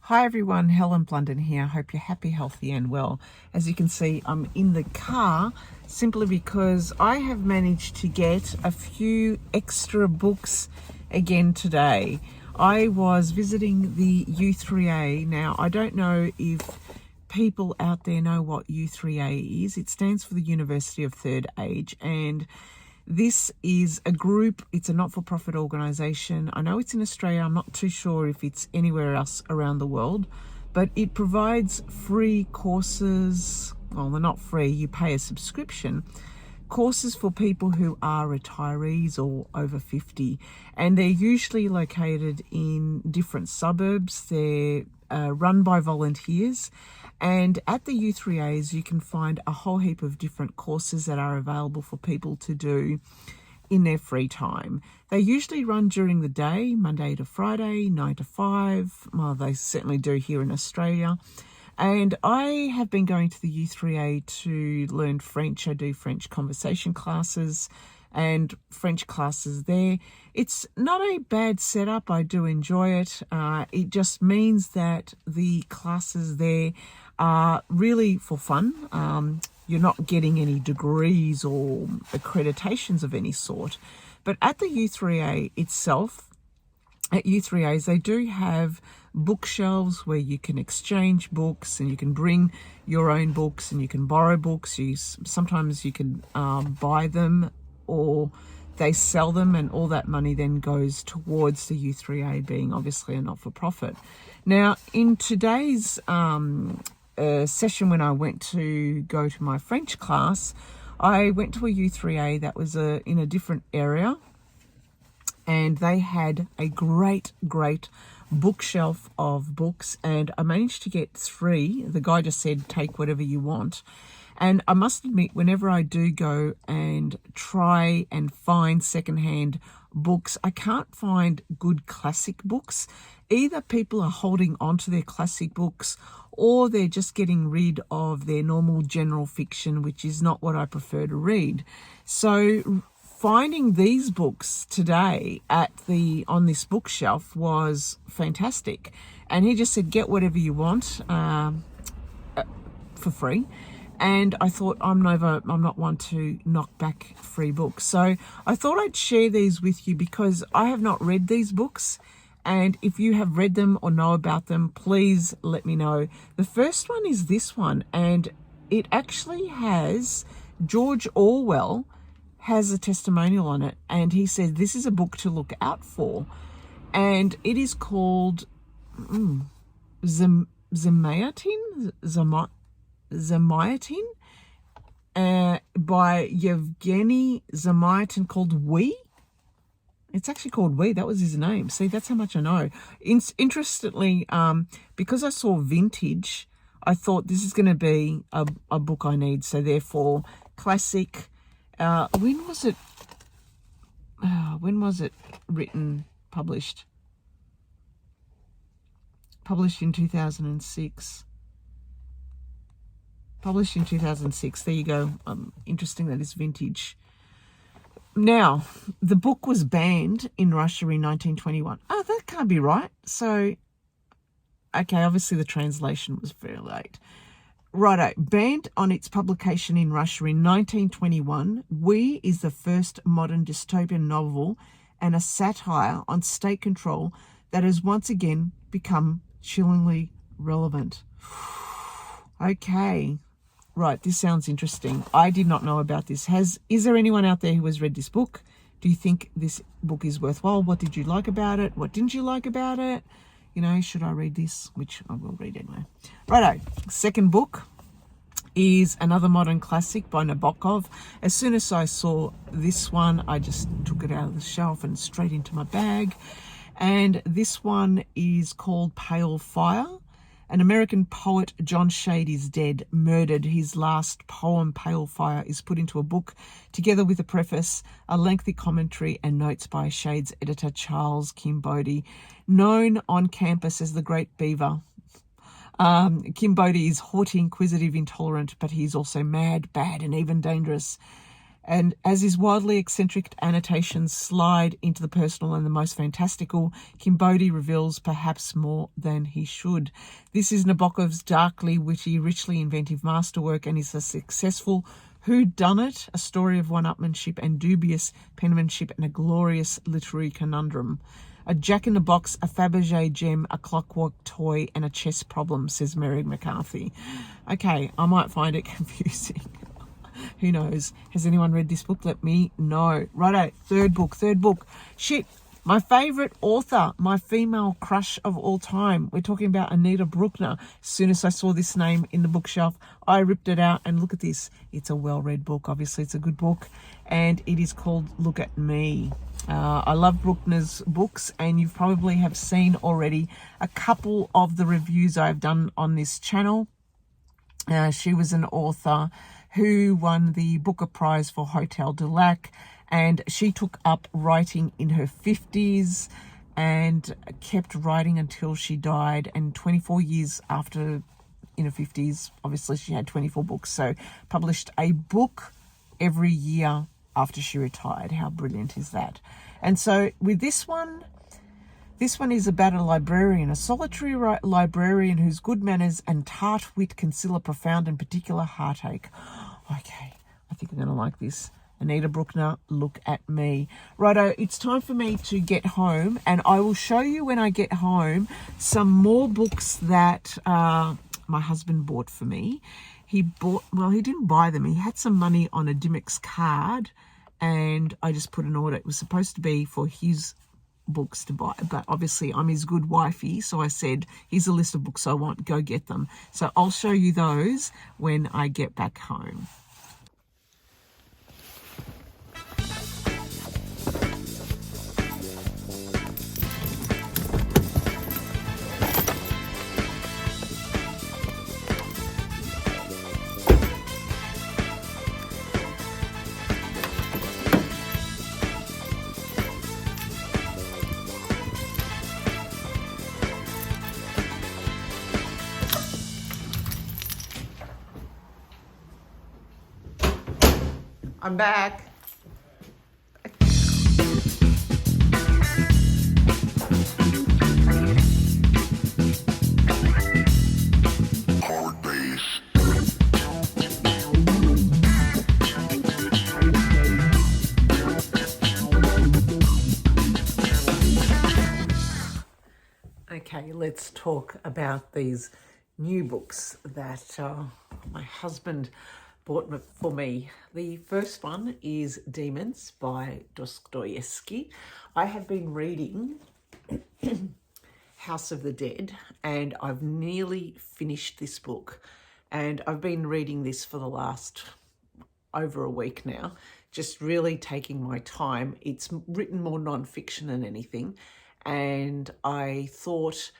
Hi everyone, Helen Blunden here. Hope you're happy, healthy and well. As you can see, I'm in the car simply because I have managed to get a few extra books again today. I was visiting the U3A. Now, I don't know if people out there know what U3A is. It stands for the University of Third Age, and this is a group, it's a not-for-profit organisation. I know it's in Australia, I'm not too sure if it's anywhere else around the world, but it provides free courses. Well, they're not free, you pay a subscription. Courses for people who are retirees or over 50, and they're usually located in different suburbs. They're run by volunteers, and at the U3As you can find a whole heap of different courses that are available for people to do in their free time. They usually run during the day, Monday to Friday, 9 to 5. Well, they certainly do here in Australia. And I have been going to the U3A to learn French. I do French conversation classes and French classes there. It's not a bad setup. I do enjoy it. It just means that the classes there are really for fun. You're not getting any degrees or accreditations of any sort. But at the U3A itself, at U3As, they do have bookshelves where you can exchange books and you can bring your own books and you can borrow books. Sometimes you can buy them or they sell them, and all that money then goes towards the U3A being obviously a not-for-profit. Now, in today's session when I went to go to my French class, I went to a U3A that was in a different area, and they had a great bookshelf of books, and I managed to get 3. The guy just said, take whatever you want. And I must admit, whenever I do go and try and find secondhand books, I can't find good classic books. Either people are holding on to their classic books or they're just getting rid of their normal general fiction, which is not what I prefer to read. So finding these books today on this bookshelf was fantastic. And he just said, get whatever you want for free. And I thought, I'm not one to knock back free books. So I thought I'd share these with you because I have not read these books. And if you have read them or know about them, please let me know. The first one is this one, and it actually has George Orwell has a testimonial on it, and he said this is a book to look out for, and it is called Zamayatin by Yevgeny Zamayatin, called We. It's actually called We. That was his name. See, that's how much I know. Interestingly, because I saw vintage, I thought this is going to be a book I need. So therefore, classic. When was it written, published? Published in 2006. Published in 2006. There you go. Interesting that it's vintage. Now, the book was banned in Russia in 1921. Oh, that can't be right. So, okay, obviously the translation was very late. Righto, banned on its publication in Russia in 1921, We is the first modern dystopian novel and a satire on state control that has once again become chillingly relevant. Okay. Right, this sounds interesting. I did not know about this. Is there anyone out there who has read this book? Do you think this book is worthwhile? What did you like about it? What didn't you like about it? You know, should I read this? Which I will read anyway. Righto, second book is another modern classic by Nabokov. As soon as I saw this one, I just took it out of the shelf and straight into my bag. And this one is called Pale Fire. An American poet, John Shade, is dead, murdered. His last poem, Pale Fire, is put into a book, together with a preface, a lengthy commentary, and notes by Shade's editor, Charles Kimbody, known on campus as the Great Beaver. Kimbody is haughty, inquisitive, intolerant, but he's also mad, bad, and even dangerous. And as his wildly eccentric annotations slide into the personal and the most fantastical, Kimbodi reveals perhaps more than he should. This is Nabokov's darkly witty, richly inventive masterwork, and is a successful whodunit, a story of one-upmanship and dubious penmanship, and a glorious literary conundrum. A jack-in-the-box, a Fabergé gem, a clockwork toy, and a chess problem, says Mary McCarthy. Okay, I might find it confusing. Who knows? Has anyone read this book? Let me know. Righto, third book. Shit, my favourite author, my female crush of all time. We're talking about Anita Bruckner. As soon as I saw this name in the bookshelf, I ripped it out, and look at this. It's a well-read book. Obviously, it's a good book, and it is called Look at Me. I love Bruckner's books, and you probably have seen already a couple of the reviews I've done on this channel. She was an author who won the Booker Prize for Hotel du Lac, and she took up writing in her 50s and kept writing until she died. And 24 years after, in her 50s, obviously she had 24 books, so published a book every year after she retired. How brilliant is that? And so with this one is about a librarian, a solitary librarian whose good manners and tart wit conceal a profound and particular heartache. Okay, I think I'm going to like this. Anita Bruckner, Look at Me. Righto, it's time for me to get home, and I will show you when I get home some more books that my husband bought for me. He didn't buy them. He had some money on a Dymock's card, and I just put an order. It was supposed to be for his books to buy, but obviously I'm his good wifey, so I said, here's a list of books I want, go get them. So I'll show you those when I get back home. I'm back. Okay, let's talk about these new books that my husband bought for me. The first one is Demons by Dostoevsky. I have been reading House of the Dead, and I've nearly finished this book, and I've been reading this for the last over a week now, just really taking my time. It's written more non-fiction than anything, and I thought,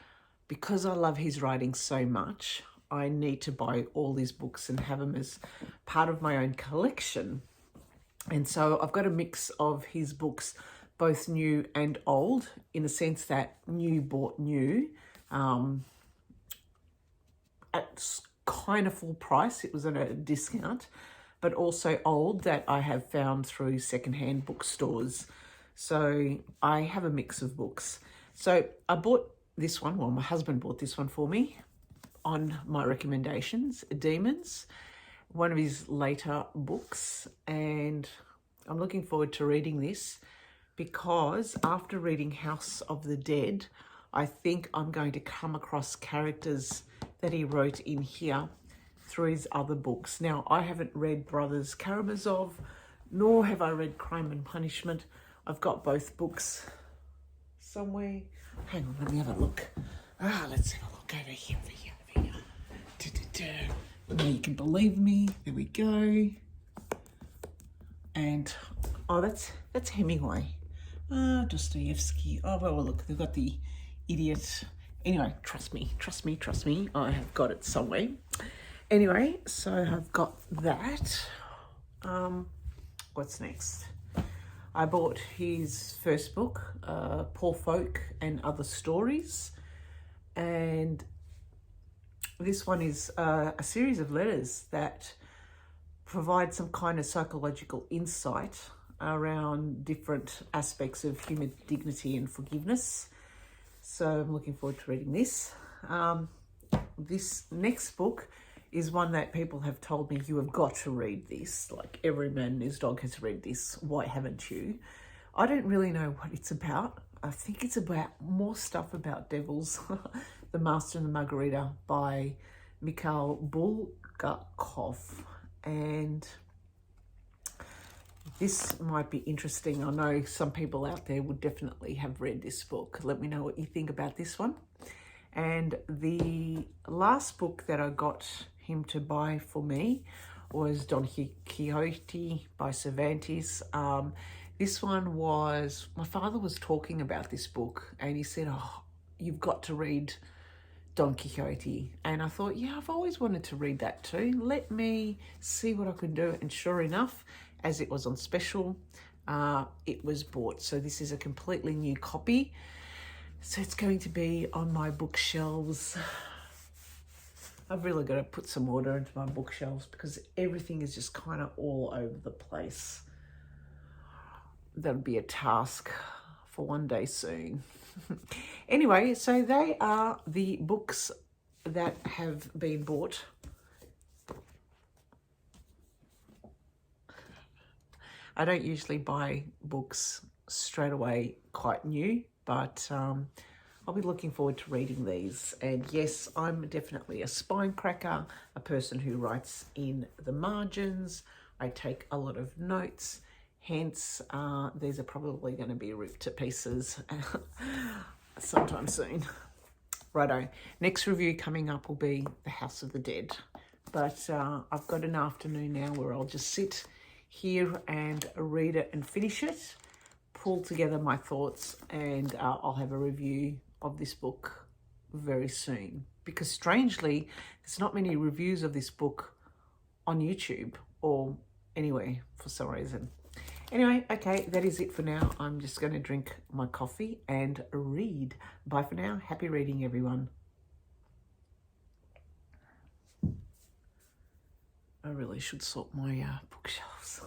because I love his writing so much, I need to buy all these books and have them as part of my own collection. And so I've got a mix of his books, both new and old, in the sense that new bought new at kind of full price. It was at a discount, but also old that I have found through secondhand bookstores. So I have a mix of books. So I bought this one, well, my husband bought this one for me on my recommendations, Demons, one of his later books, and I'm looking forward to reading this because after reading House of the Dead, I think I'm going to come across characters that he wrote in here through his other books. Now, I haven't read Brothers Karamazov, nor have I read Crime and Punishment. I've got both books somewhere. Hang on, let me have a look. Let's have a look over here. Now you can believe me. There we go. And oh, that's Hemingway. Dostoevsky. Oh well, look, they've got the idiot. Anyway, trust me. I have got it somewhere. Anyway, so I've got that. What's next? I bought his first book, Poor Folk and Other Stories, and this one is a series of letters that provide some kind of psychological insight around different aspects of human dignity and forgiveness. So I'm looking forward to reading this. This next book is one that people have told me, you have got to read this. Like, every man and his dog has read this. Why haven't you? I don't really know what it's about. I think it's about more stuff about devils. The Master and the Margarita by Mikhail Bulgakov. And this might be interesting. I know some people out there would definitely have read this book. Let me know what you think about this one. And the last book that I got him to buy for me was Don Quixote by Cervantes. This one was, my father was talking about this book and he said, oh, you've got to read Don Quixote. And I thought, yeah, I've always wanted to read that too. Let me see what I can do. And sure enough, as it was on special, it was bought. So this is a completely new copy. So it's going to be on my bookshelves. I've really got to put some order into my bookshelves because everything is just kind of all over the place. That'll be a task for one day soon. Anyway, so they are the books that have been bought. I don't usually buy books straight away quite new, but I'll be looking forward to reading these. And yes, I'm definitely a spine cracker, a person who writes in the margins. I take a lot of notes. Hence, these are probably going to be ripped to pieces sometime soon. Righto. Next review coming up will be The House of the Dead. But I've got an afternoon now where I'll just sit here and read it and finish it, pull together my thoughts, and I'll have a review of this book very soon. Because strangely, there's not many reviews of this book on YouTube or anywhere for some reason. Anyway, okay, that is it for now. I'm just going to drink my coffee and read. Bye for now. Happy reading, everyone. I really should sort my bookshelves.